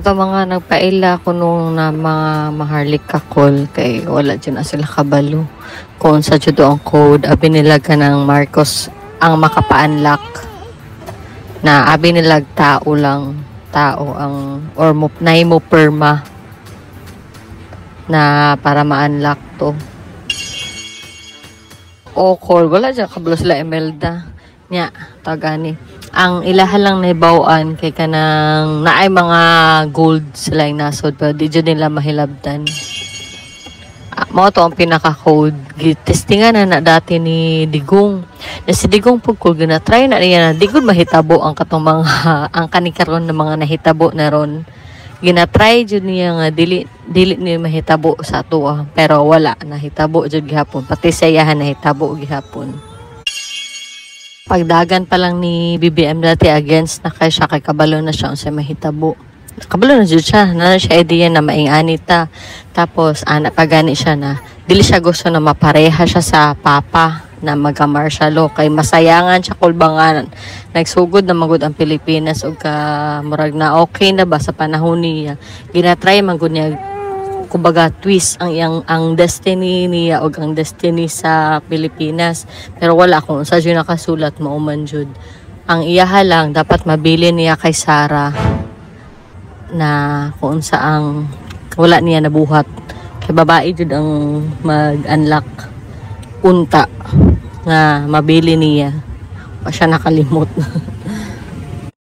ato mga nagpaila ko nung na mga maharlik kakol kay wala dyan na sila kabalo. Kung sa judo ang code, abi nila ka ng Marcos ang makapa-unlock na abi nila tao lang, tao ang or mo perma na para ma-unlock to. O call, wala dyan kabalo sila Imelda. Nya, tagani. Ang ilahan lang na ibawaan kay kanang naay mga gold sila yung nasod pero di dyan nila mahilabdan. Mga to ang pinaka-code. Testingan na dati ni Digong. Na si Digong po ko gina-try na niya na di ko mahitabo ang katong mga ang kanikaron na mga nahitabo na ron. Gina-try jud niya nga dili ni mahitabo sa tuwa pero wala nahitabo jud gihapon pati sayahan nahitabo gihapon. Pagdagan pa lang ni BBM dati against na kay siya kay kabalo na siya sa mahitabo. Kabalo na dyan siya. Na siya idea na maingani ta. Tapos, anak pa gani siya na dili siya gusto na mapareha siya sa papa na maga-martial law. Kay masayangan siya kulbangan. Nagsugod na magud ang Pilipinas o ka murag na okay na ba sa panahon niya. Ginatry magud niya kumbaga twist ang destiny niya o ang destiny sa Pilipinas. Pero wala kung sa dyan nakasulat mauman jud. Ang iyaha lang dapat mabili niya kay Sara na kung saang wala niya nabuhat. Kay babae jud ang mag-unlock unta nga mabili niya. Pa siya nakalimot.